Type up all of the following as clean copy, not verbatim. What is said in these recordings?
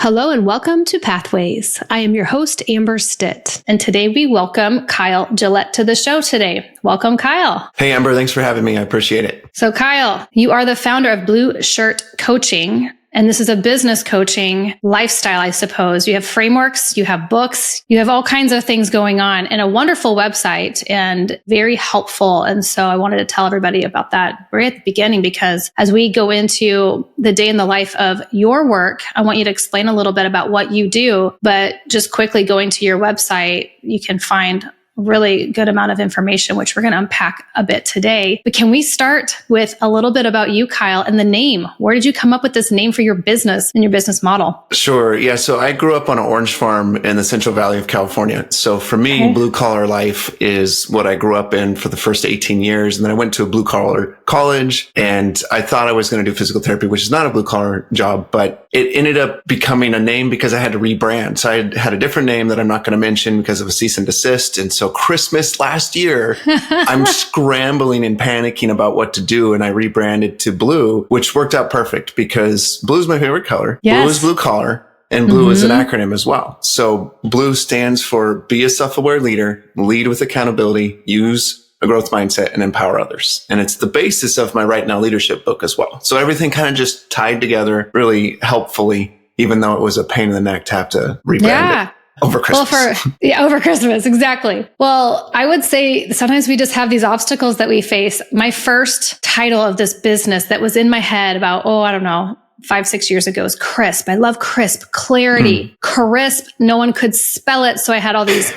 Hello and welcome to Pathways. I am your host, Amber Stitt, and today we welcome Kyle Gillette to the show today. Welcome, Kyle. Hey, Amber, thanks for having me. I appreciate it. So, Kyle, you are the founder of Blue Shirt Coaching, and this is a business coaching lifestyle, I suppose. You have frameworks, you have books, you have all kinds of things going on, and a wonderful website and very helpful. And so I wanted to tell everybody about that right at the beginning, because as we go into the day in the life of your work, I want you to explain a little bit about what you do, but just quickly going to your website, you can find really good amount of information, which we're going to unpack a bit today. But can we start with a little bit about you, Kyle, and the name? Where did you come up with this name for your business and your business model? Sure. Yeah. So I grew up on an orange farm in the Central Valley of California. So for me, blue collar life is what I grew up in for the first 18 years. And then I went to a blue collar college and I thought I was going to do physical therapy, which is not a blue collar job, but it ended up becoming a name because I had to rebrand. So I had a different name that I'm not going to mention because of a cease and desist. And so Christmas last year, I'm scrambling and panicking about what to do. And I rebranded to Blue, which worked out perfect because blue is my favorite color. Yes. Blue is blue collar and blue is an acronym as well. So Blue stands for be a self-aware leader, lead with accountability, use a growth mindset, and empower others. And it's the basis of my Right Now Leadership book as well. So everything kind of just tied together really helpfully, even though it was a pain in the neck to have to rebrand it. Over Christmas. Over Christmas. Exactly. Well, I would say sometimes we just have these obstacles that we face. My first title of this business that was in my head about, 5-6 years ago is crisp. I love crisp, clarity, crisp. No one could spell it. So I had all these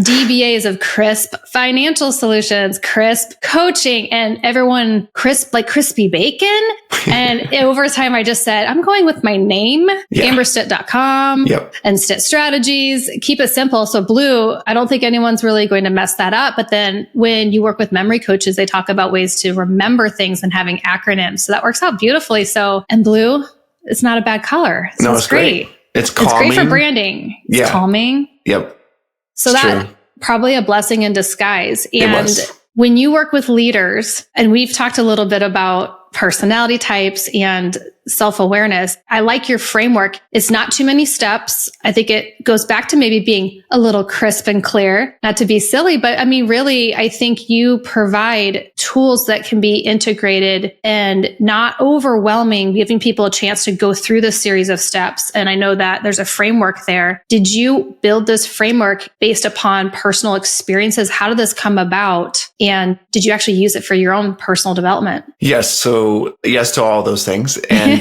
DBAs of crisp financial solutions, crisp coaching, and everyone crisp, like crispy bacon. And over time, I just said, I'm going with my name, amberstitt.com and Stitt Strategies. Keep it simple. So Blue, I don't think anyone's really going to mess that up. But then when you work with memory coaches, they talk about ways to remember things and having acronyms. So that works out beautifully. So, and Blue, it's not a bad color. So no, it's great. It's calming. It's great for branding. It's calming. Yep. So that's probably a blessing in disguise. And when you work with leaders, and we've talked a little bit about personality types and self-awareness, I like your framework. It's not too many steps. I think it goes back to maybe being a little crisp and clear, not to be silly, but I mean, really, I think you provide tools that can be integrated and not overwhelming, giving people a chance to go through this series of steps. And I know that there's a framework there. Did you build this framework based upon personal experiences? How did this come about? And did you actually use it for your own personal development? Yes. So yes to all those things. And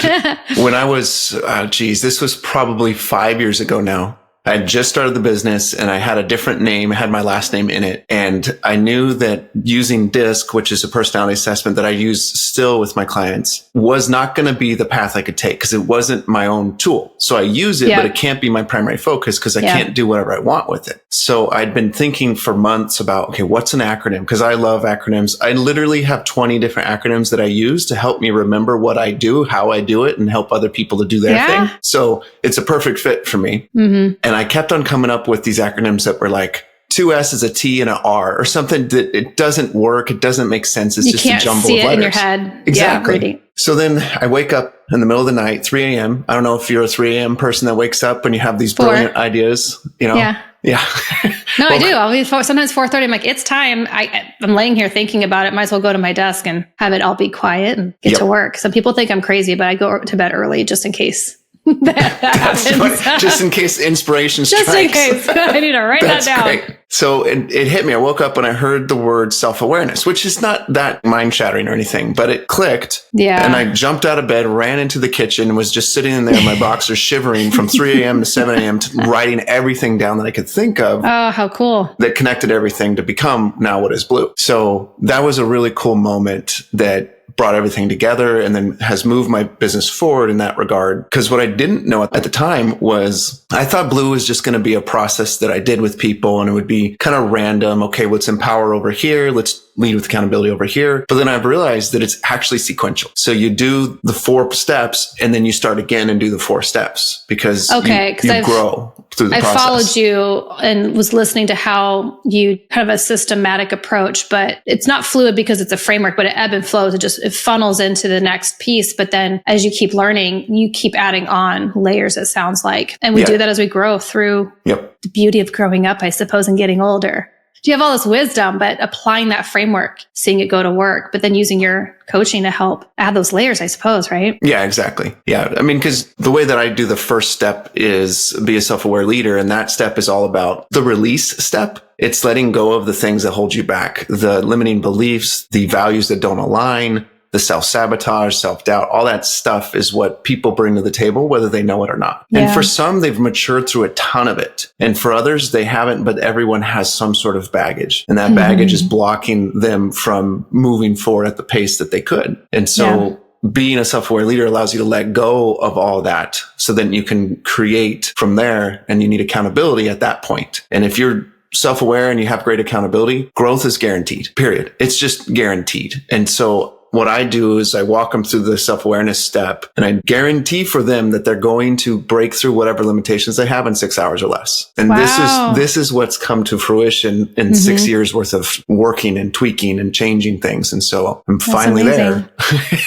when I was, this was probably 5 years ago now. I had just started the business and I had a different name, had my last name in it. And I knew that using DISC, which is a personality assessment that I use still with my clients, was not going to be the path I could take because it wasn't my own tool. So I use it, but it can't be my primary focus because I can't do whatever I want with it. So I'd been thinking for months about, okay, what's an acronym? Because I love acronyms. I literally have 20 different acronyms that I use to help me remember what I do, how I do it, and help other people to do their thing. So it's a perfect fit for me. And I kept on coming up with these acronyms that were like 2 S's, a T, and an R or something that it doesn't work. It doesn't make sense. It's just a jumble of letters. You can't see it in your head. Exactly. Yeah, so then I wake up in the middle of the night, 3 a.m. I don't know if you're a 3 a.m. person that wakes up and you have these brilliant ideas, you know? Yeah. No, I do. I'll be sometimes 4:30. I'm like, it's time. I'm laying here thinking about it. Might as well go to my desk and have it all be quiet and get to work. Some people think I'm crazy, but I go to bed early just in case. That's funny. Just in case inspiration strikes. Just in case. I need to write that down. Great. So it hit me. I woke up and I heard the word self-awareness, which is not that mind-shattering or anything, but it clicked. Yeah. And I jumped out of bed, ran into the kitchen, and was just sitting in there in my boxers shivering from 3 a.m. to 7 a.m. writing everything down that I could think of. Oh, how cool. That connected everything to become now what is Blue. So that was a really cool moment that brought everything together and then has moved my business forward in that regard. Because what I didn't know at the time was I thought Blue was just going to be a process that I did with people and it would be kind of random. Okay, let's empower over here. Let's lead with accountability over here. But then I've realized that it's actually sequential. So you do the 4 steps and then you start again and do the 4 steps because you grow through the process. I followed you and was listening to how you have a systematic approach, but it's not fluid because it's a framework, but it ebb and flows. It funnels into the next piece. But then as you keep learning, you keep adding on layers, it sounds like. And we do that as we grow through the beauty of growing up, I suppose, and getting older. You have all this wisdom, but applying that framework, seeing it go to work, but then using your coaching to help add those layers, I suppose, right? Yeah, exactly. Yeah. I mean, because the way that I do the first step is be a self-aware leader. And that step is all about the release step. It's letting go of the things that hold you back, the limiting beliefs, the values that don't align, the self-sabotage, self-doubt, all that stuff is what people bring to the table, whether they know it or not. Yeah. And for some, they've matured through a ton of it. And for others, they haven't, but everyone has some sort of baggage. And that baggage is blocking them from moving forward at the pace that they could. And so being a self-aware leader allows you to let go of all that so then you can create from there, and you need accountability at that point. And if you're self-aware and you have great accountability, growth is guaranteed, period. It's just guaranteed. And so what I do is I walk them through the self-awareness step, and I guarantee for them that they're going to break through whatever limitations they have in 6 hours or less. And this is what's come to fruition in 6 years worth of working and tweaking and changing things. And so I'm finally there.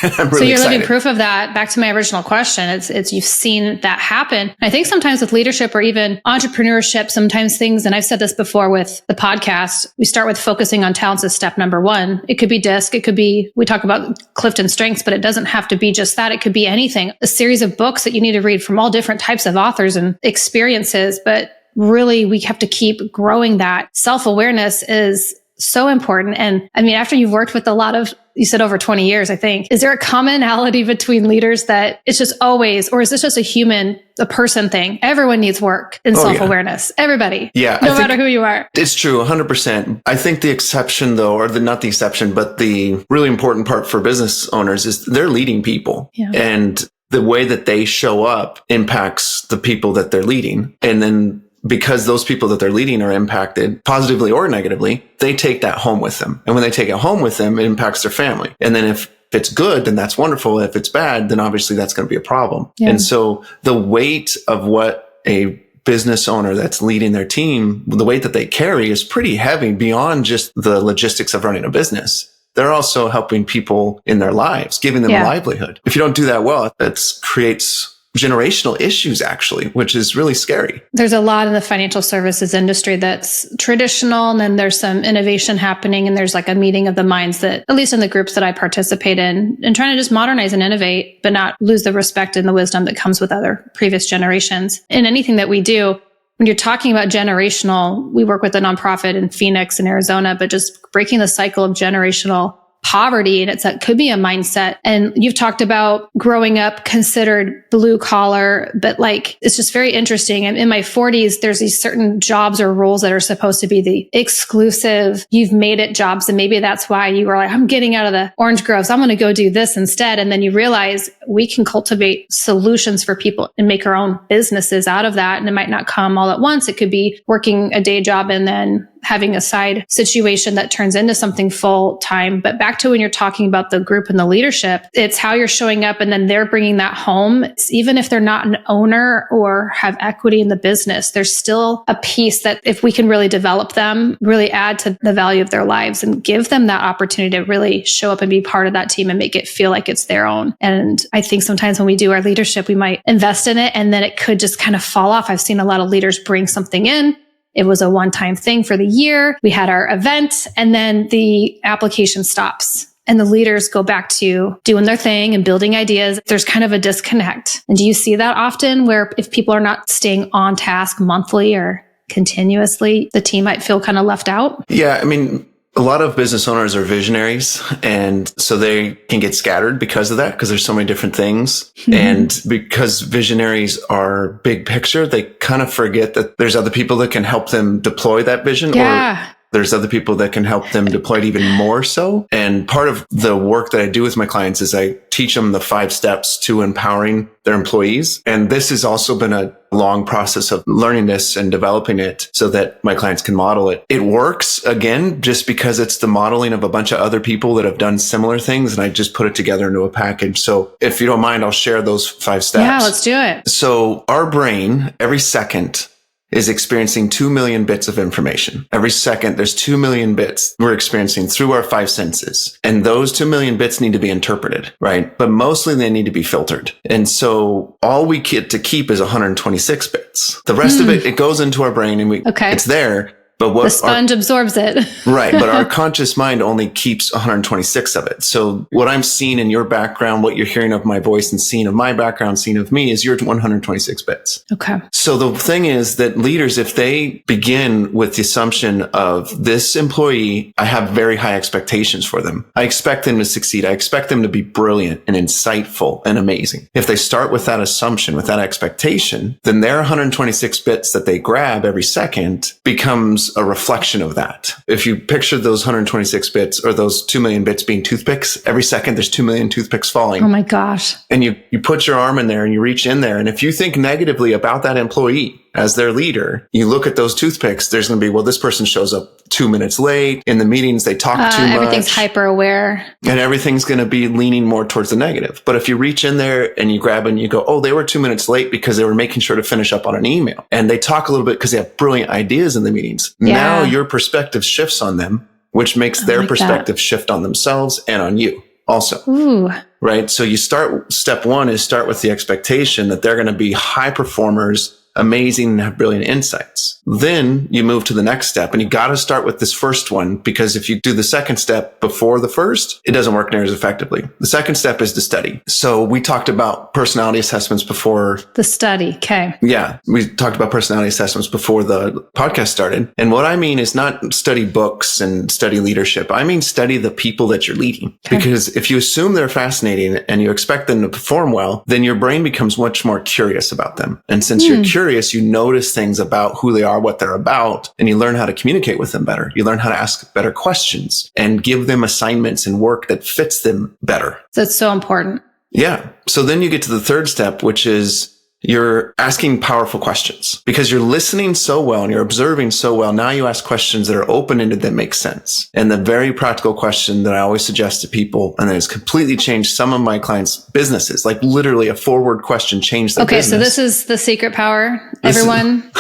I'm really excited. Living proof of that. Back to my original question. It's you've seen that happen. I think sometimes with leadership or even entrepreneurship, sometimes things, and I've said this before with the podcast, we start with focusing on talents as step number one. It could be DISC. It could be, we talk about Clifton Strengths, but it doesn't have to be just that. It could be anything, a series of books that you need to read from all different types of authors and experiences. But really, we have to keep growing that. Self-awareness is so important. And I mean, after you've worked with a lot of, you said over 20 years, I think, is there a commonality between leaders that it's just always, or is this just a person thing? Everyone needs work in self-awareness. Yeah. Everybody. Yeah. No matter who you are. It's true. 100%. I think the exception though, or not the exception, but the really important part for business owners is they're leading people. Yeah. And the way that they show up impacts the people that they're leading. And then because those people that they're leading are impacted positively or negatively, they take that home with them. And when they take it home with them, it impacts their family. And then if it's good, then that's wonderful. If it's bad, then obviously that's going to be a problem. Yeah. And so the weight of what a business owner that's leading their team, the weight that they carry is pretty heavy beyond just the logistics of running a business. They're also helping people in their lives, giving them a livelihood. If you don't do that well, that creates generational issues, actually, which is really scary. There's a lot in the financial services industry that's traditional, and then there's some innovation happening, and there's like a meeting of the minds that, at least in the groups that I participate in, and trying to just modernize and innovate, but not lose the respect and the wisdom that comes with other previous generations. In anything that we do, when you're talking about generational, we work with a nonprofit in Phoenix and Arizona, but just breaking the cycle of generational poverty. And it could be a mindset. And you've talked about growing up considered blue collar, but like, it's just very interesting. And in my 40s, there's these certain jobs or roles that are supposed to be the exclusive, you've made it jobs. And maybe that's why you were like, I'm getting out of the orange groves. I'm going to go do this instead. And then you realize we can cultivate solutions for people and make our own businesses out of that. And it might not come all at once. It could be working a day job and then having a side situation that turns into something full time. But back to when you're talking about the group and the leadership, it's how you're showing up and then they're bringing that home. Even if they're not an owner or have equity in the business, there's still a piece that if we can really develop them, really add to the value of their lives and give them that opportunity to really show up and be part of that team and make it feel like it's their own. And I think sometimes when we do our leadership, we might invest in it and then it could just kind of fall off. I've seen a lot of leaders bring something in. It was a one-time thing for the year. We had our event and then the application stops and the leaders go back to doing their thing and building ideas. There's kind of a disconnect. And do you see that often where if people are not staying on task monthly or continuously, the team might feel kind of left out? Yeah. I mean, a lot of business owners are visionaries, and so they can get scattered because of that, because there's so many different things. Mm-hmm. And because visionaries are big picture, they kind of forget that there's other people that can help them deploy that vision. Yeah. Or there's other people that can help them deploy it even more so. And part of the work that I do with my clients is I teach them the 5 steps to empowering their employees. And this has also been a long process of learning this and developing it so that my clients can model it. It works, again, just because it's the modeling of a bunch of other people that have done similar things. And I just put it together into a package. So if you don't mind, I'll share those 5 steps. Yeah, let's do it. So our brain, every second, is experiencing 2 million bits of information. Every second, there's 2 million bits we're experiencing through our 5 senses. And those 2 million bits need to be interpreted, right? But mostly they need to be filtered. And so all we get to keep is 126 bits. The rest of it goes into our brain and it's there. But what the sponge absorbs it. Right. But our conscious mind only keeps 126 of it. So what I'm seeing in your background, what you're hearing of my voice and seeing of my background, seeing of me is your 126 bits. Okay. So the thing is that leaders, if they begin with the assumption of this employee, I have very high expectations for them. I expect them to succeed. I expect them to be brilliant and insightful and amazing. If they start with that assumption, with that expectation, then their 126 bits that they grab every second becomes a reflection of that. If you picture those 126 bits or those 2 million bits being toothpicks, every second there's 2 million toothpicks falling. Oh my gosh. And you put your arm in there and you reach in there. And if you think negatively about that employee as their leader, you look at those toothpicks, there's going to be, well, this person shows up 2 minutes late. In the meetings, they talk too much. Everything's hyper aware. And everything's going to be leaning more towards the negative. But if you reach in there and you grab and you go, oh, they were 2 minutes late because they were making sure to finish up on an email. And they talk a little bit because they have brilliant ideas in the meetings. Yeah. Now your perspective shifts on them, which makes their perspective shift on themselves and on you also. Ooh. Right. So you step one is start with the expectation that they're going to be high performers, amazing, and have brilliant insights. Then you move to the next step, and you got to start with this first one, because if you do the second step before the first, it doesn't work near as effectively. The second step is to study. So we talked about personality assessments before. The study. Okay. Yeah. We talked about personality assessments before the podcast started. And what I mean is not study books and study leadership. I mean, study the people that you're leading. Okay. Because if you assume they're fascinating and you expect them to perform well, then your brain becomes much more curious about them. And since you're curious, you notice things about who they are, what they're about, and you learn how to communicate with them better. You learn how to ask better questions and give them assignments and work that fits them better. That's so important. Yeah. So then you get to the third step, which is you're asking powerful questions because you're listening so well and you're observing so well. Now you ask questions that are open-ended that make sense. And the very practical question that I always suggest to people, and has completely changed some of my clients' businesses, like literally a forward question changed their business. Okay, so this is the secret power. Everyone,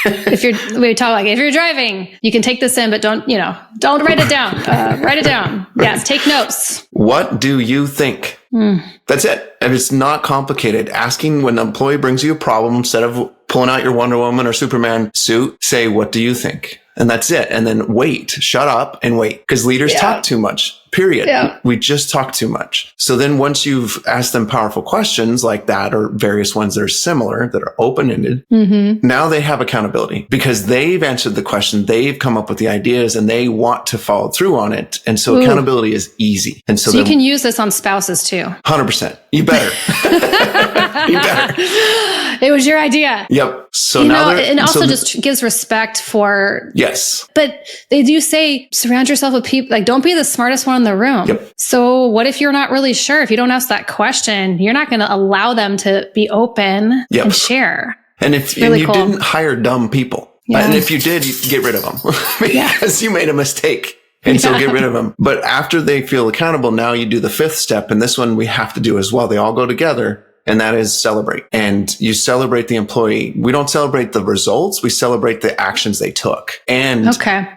if you're driving, you can take this in, but don't write it down. Write it down. Yes, take notes. What do you think? That's it. And it's not complicated. Asking when an employee brings you a problem, instead of pulling out your Wonder Woman or Superman suit, say, what do you think? And that's it. And then wait, shut up and wait. Because leaders talk too much, period. Yeah. We just talk too much. So then once you've asked them powerful questions like that, or various ones that are similar, that are open-ended, now they have accountability because they've answered the question, they've come up with the ideas, and they want to follow through on it. And so accountability is easy. And so you can use this on spouses too. 100%. You better. You better. It was your idea. Yep. So and also just gives respect for. Yes. But they do say surround yourself with people, like don't be the smartest one in the room. Yep. So what if you're not really sure? If you don't ask that question, you're not going to allow them to be open and share. And if you didn't hire dumb people, and if you did, you get rid of them because you made a mistake. And so get rid of them. But after they feel accountable, now you do the fifth step. And this one we have to do as well. They all go together. And that is celebrate. And you celebrate the employee. We don't celebrate the results. We celebrate the actions they took. And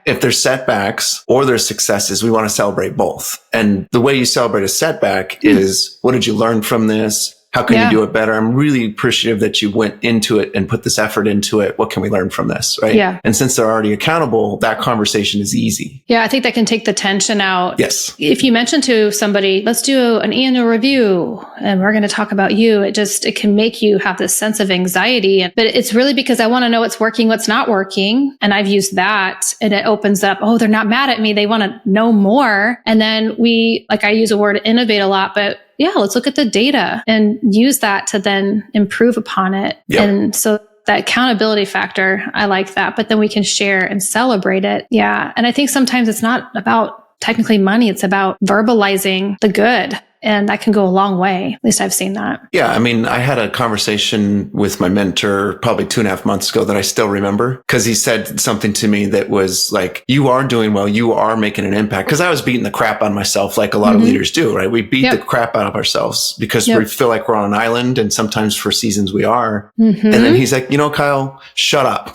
if there's setbacks or there's successes, we want to celebrate both. And the way you celebrate a setback is, what did you learn from this? How can you do it better? I'm really appreciative that you went into it and put this effort into it. What can we learn from this? Right. Yeah. And since they're already accountable, that conversation is easy. Yeah. I think that can take the tension out. Yes. If you mention to somebody, let's do an annual review and we're going to talk about you, it can make you have this sense of anxiety. But it's really because I want to know what's working, what's not working. And I've used that, and it opens up, they're not mad at me. They want to know more. And then I use the word innovate a lot, but let's look at the data and use that to then improve upon it. Yep. And so that accountability factor, I like that. But then we can share and celebrate it. Yeah. And I think sometimes it's not about technically money. It's about verbalizing the good. And that can go a long way. At least I've seen that. Yeah. I mean, I had a conversation with my mentor probably 2.5 months ago that I still remember, because he said something to me that was like, you are doing well. You are making an impact. Because I was beating the crap out of myself like a lot of leaders do, right? We beat the crap out of ourselves because we feel like we're on an island, and sometimes for seasons we are. And then he's like, Kyle, shut up.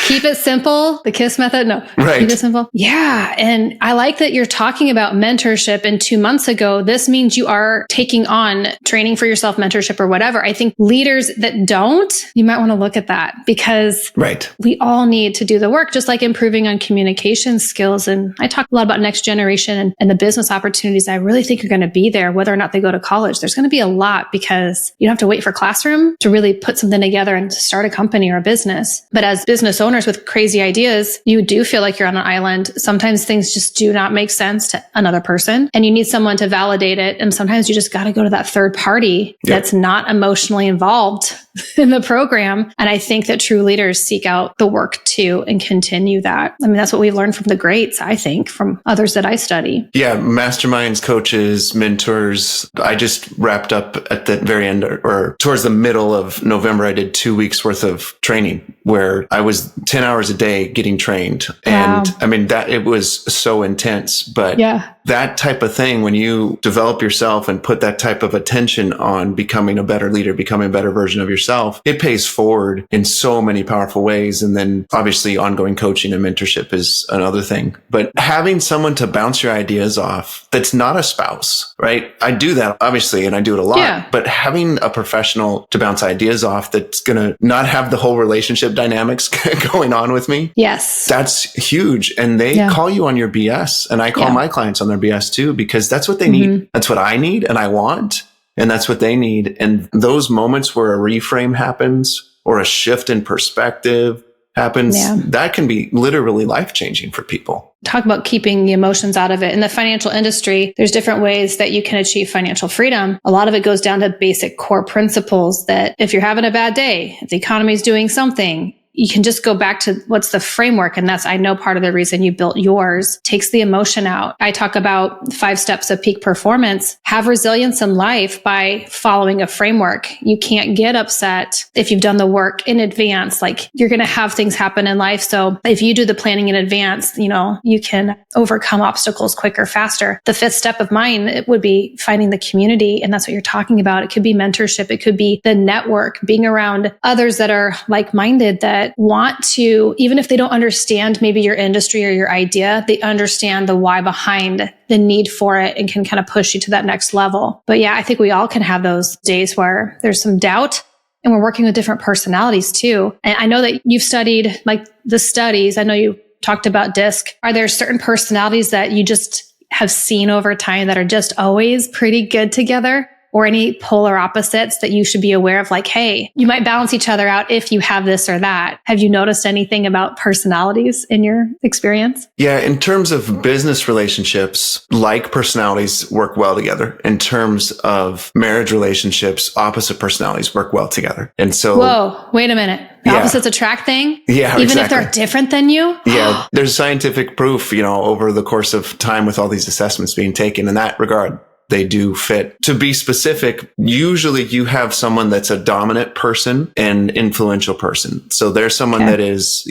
Keep it simple. The KISS method. No, right. Keep it simple. Yeah. And I like that you're talking about mentorship. And 2 months ago, this means you are taking on training for yourself, mentorship or whatever. I think leaders that don't, you might want to look at that, because we all need to do the work, just like improving on communication skills. And I talk a lot about next generation and the business opportunities I really think are going to be there, whether or not they go to college. There's going to be a lot, because you don't have to wait for classroom to really put something together and to start a company or a business. But as business owners with crazy ideas, you do feel like you're on an island. Sometimes things just do not make sense to another person, and you need someone to validate it. And sometimes you just got to go to that third party that's not emotionally involved in the program. And I think that true leaders seek out the work too and continue that. I mean, that's what we've learned from the greats, I think, from others that I study. Yeah. Masterminds, coaches, mentors. I just wrapped up at the very end, or towards the middle of November. I did 2 weeks worth of training where I was 10 hours a day getting trained. And I mean, that it was so intense, but that type of thing, when you develop yourself and put that type of attention on becoming a better leader, becoming a better version of yourself, it pays forward in so many powerful ways. And then obviously ongoing coaching and mentorship is another thing, but having someone to bounce your ideas off that's not a spouse, right? I do that obviously, and I do it a lot, but having a professional to bounce ideas off that's going to not have the whole relationship dynamics going on with me. Yes. That's huge. And they call you on your BS. And I call my clients on their BS too, because that's what they need. That's what I need and I want. And that's what they need. And those moments where a reframe happens or a shift in perspective happens, that can be literally life-changing for people. Talk about keeping the emotions out of it. In the financial industry, there's different ways that you can achieve financial freedom. A lot of it goes down to basic core principles that if you're having a bad day, if the economy is doing something, you can just go back to what's the framework. And that's, I know, part of the reason you built yours, takes the emotion out. I talk about 5 steps of peak performance. Have resilience in life by following a framework. You can't get upset if you've done the work in advance. Like, you're going to have things happen in life. So if you do the planning in advance, you can overcome obstacles quicker, faster. The 5th step of mine, it would be finding the community. And that's what you're talking about. It could be mentorship. It could be the network, being around others that are like-minded, that want to, even if they don't understand maybe your industry or your idea, they understand the why behind the need for it and can kind of push you to that next level. But yeah, I think we all can have those days where there's some doubt, and we're working with different personalities too. And I know that you've studied like the studies. I know you talked about DISC. Are there certain personalities that you just have seen over time that are just always pretty good together? Or any polar opposites that you should be aware of? Like, hey, you might balance each other out if you have this or that. Have you noticed anything about personalities in your experience? Yeah, in terms of business relationships, like personalities work well together. In terms of marriage relationships, opposite personalities work well together. And so... Whoa, wait a minute. The opposites attract thing? Yeah, even if they're different than you? Yeah, there's scientific proof, over the course of time with all these assessments being taken in that regard. They do fit. To be specific, usually you have someone that's a dominant person and influential person. So there's someone that is,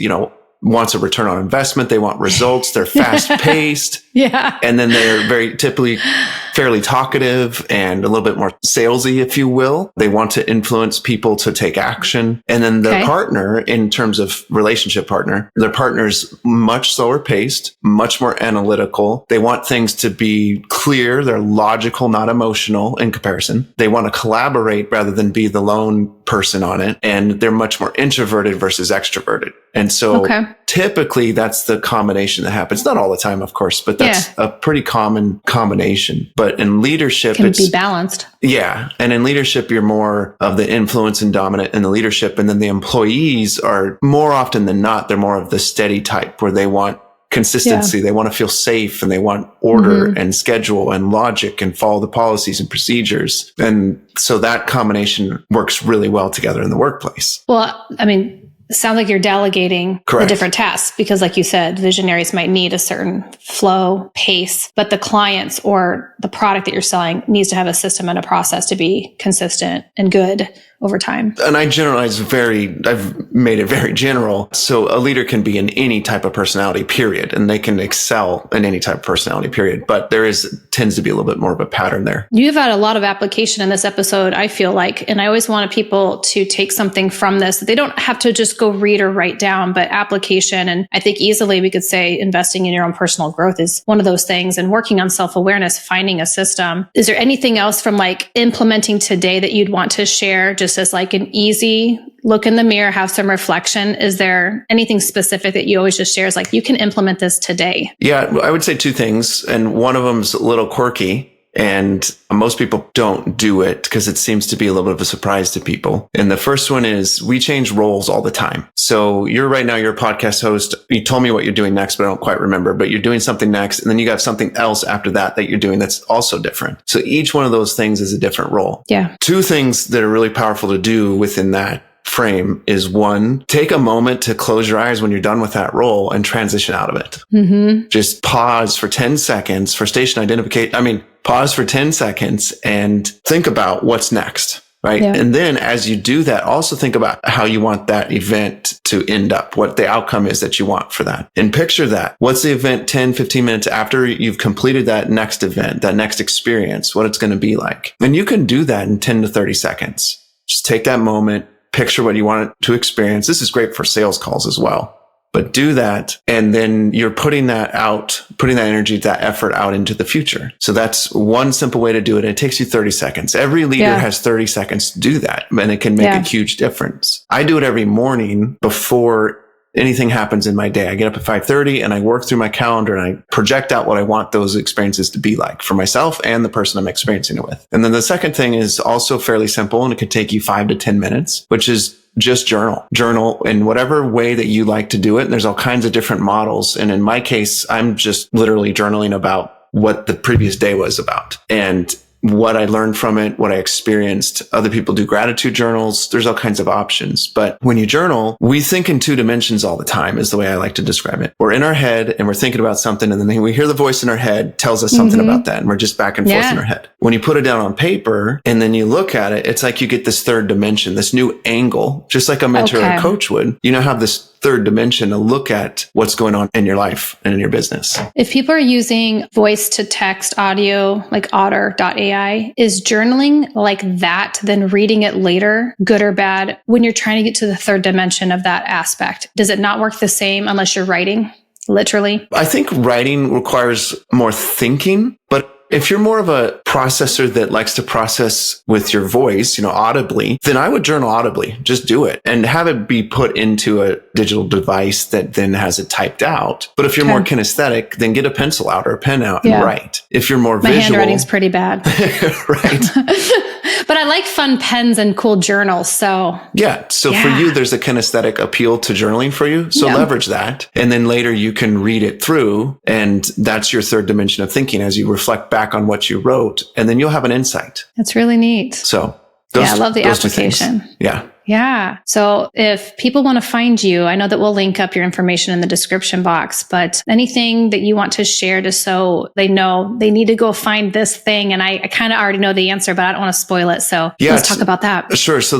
wants a return on investment. They want results. They're fast paced. And then they're very typically fairly talkative and a little bit more salesy, if you will. They want to influence people to take action. And then the partner, in terms of relationship partner, their partner's much slower paced, much more analytical. They want things to be clear. They're logical, not emotional in comparison. They want to collaborate rather than be the lone person on it. And they're much more introverted versus extroverted. And so typically that's the combination that happens. Not all the time, of course, but that's a pretty common combination. But in leadership, it's be balanced. Yeah. And in leadership, you're more of the influence and dominant in the leadership. And then the employees are more often than not, they're more of the steady type where they want consistency. They want to feel safe and they want order and schedule and logic and follow the policies and procedures. And so that combination works really well together in the workplace. Well, I mean, sounds like you're delegating the different tasks because like you said, visionaries might need a certain flow, pace, but the clients or the product that you're selling needs to have a system and a process to be consistent and good over time. And I've made it very general. So a leader can be in any type of personality, period. And they can excel in any type of personality, period. But tends to be a little bit more of a pattern there. You've had a lot of application in this episode, I feel like. And I always wanted people to take something from this. They don't have to just go read or write down, but application. And I think easily we could say investing in your own personal growth is one of those things, and working on self-awareness, finding a system. Is there anything else from like implementing today that you'd want to share just as like an easy look in the mirror, have some reflection? Is there anything specific that you always just share as like, you can implement this today? Yeah, I would say two things. And one of them's a little quirky. And most people don't do it because it seems to be a little bit of a surprise to people. And the first one is we change roles all the time. So you're a podcast host. You told me what you're doing next, but I don't quite remember, but you're doing something next. And then you got something else after that you're doing that's also different. So each one of those things is a different role. Yeah. Two things that are really powerful to do within that frame is one, take a moment to close your eyes when you're done with that role and transition out of it. Mm-hmm. Just pause for 10 seconds for station identification. Pause for 10 seconds and think about what's next. Right. Yeah. And then as you do that, also think about how you want that event to end up, what the outcome is that you want for that. And picture that. What's the event 10, 15 minutes after you've completed that next event, that next experience, what it's going to be like. And you can do that in 10 to 30 seconds. Just take that moment, picture what you want it to experience. This is great for sales calls as well. But do that. And then you're putting that energy, that effort out into the future. So that's one simple way to do it. It takes you 30 seconds. Every leader has 30 seconds to do that. And it can make a huge difference. I do it every morning before anything happens in my day. I get up at 5:30 and I work through my calendar and I project out what I want those experiences to be like for myself and the person I'm experiencing it with. And then the second thing is also fairly simple, and it could take you 5 to 10 minutes, which is just journal in whatever way that you like to do it. And there's all kinds of different models. And in my case, I'm just literally journaling about what the previous day was about and what I learned from it, what I experienced. Other people do gratitude journals. There's all kinds of options. But when you journal, we think in two dimensions all the time is the way I like to describe it. We're in our head and we're thinking about something, and then we hear the voice in our head tells us something about that. And we're just back and forth in our head. When you put it down on paper and then you look at it, it's like you get this third dimension, this new angle, just like a mentor or a coach would. You now have this third dimension to look at what's going on in your life and in your business. If people are using voice to text audio like otter.ai, is journaling like that, then reading it later, good or bad, when you're trying to get to the third dimension of that aspect? Does it not work the same unless you're writing? Literally? I think writing requires more thinking, but if you're more of a processor that likes to process with your voice, audibly, then I would journal audibly. Just do it and have it be put into a digital device that then has it typed out. But if you're more kinesthetic, then get a pencil out or a pen out and write. If you're more visual. My handwriting's pretty bad. Right. But I like fun pens and cool journals. So for you, there's a kinesthetic appeal to journaling for you. So leverage that. And then later you can read it through. And that's your third dimension of thinking as you reflect back on what you wrote. And then you'll have an insight. That's really neat. So I love the application. Yeah. Yeah. So if people want to find you, I know that we'll link up your information in the description box, but anything that you want to share just so they know they need to go find this thing. And I kind of already know the answer, but I don't want to spoil it. So let's talk about that. Sure. So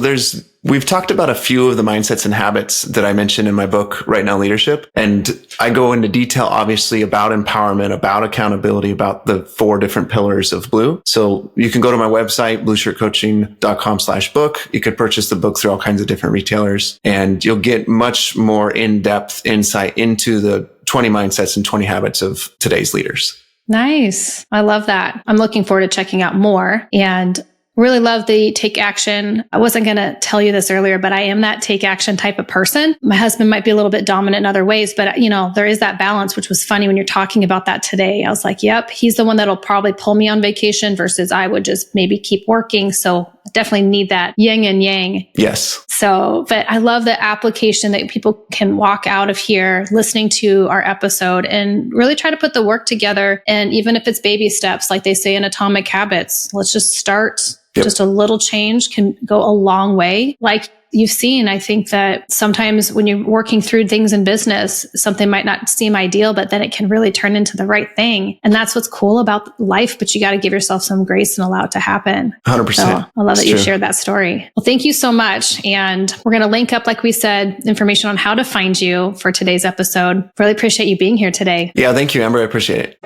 we've talked about a few of the mindsets and habits that I mentioned in my book, Right Now Leadership. And I go into detail, obviously, about empowerment, about accountability, about the 4 different pillars of Blue. So you can go to my website, blueshirtcoaching.com/book. You could purchase the book through all kinds of different retailers, and you'll get much more in-depth insight into the 20 mindsets and 20 habits of today's leaders. Nice. I love that. I'm looking forward to checking out more, and really love the take action. I wasn't going to tell you this earlier, but I am that take action type of person. My husband might be a little bit dominant in other ways, but there is that balance, which was funny when you're talking about that today. I was like, yep, he's the one that'll probably pull me on vacation versus I would just maybe keep working. So I definitely need that yin and yang. Yes. So, but I love the application that people can walk out of here listening to our episode and really try to put the work together. And even if it's baby steps, like they say in Atomic Habits, let's just start Just a little change can go a long way. Like you've seen, I think that sometimes when you're working through things in business, something might not seem ideal, but then it can really turn into the right thing. And that's what's cool about life, but you got to give yourself some grace and allow it to happen. 100%. So I love that you shared that story. Well, thank you so much. And we're going to link up, like we said, information on how to find you for today's episode. Really appreciate you being here today. Yeah, thank you, Amber. I appreciate it.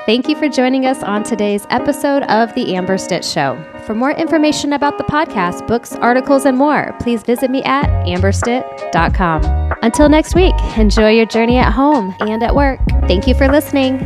Thank you for joining us on today's episode of The Amber Stitt Show. For more information about the podcast, books, articles, and more, please visit me at amberstitt.com. Until next week, enjoy your journey at home and at work. Thank you for listening.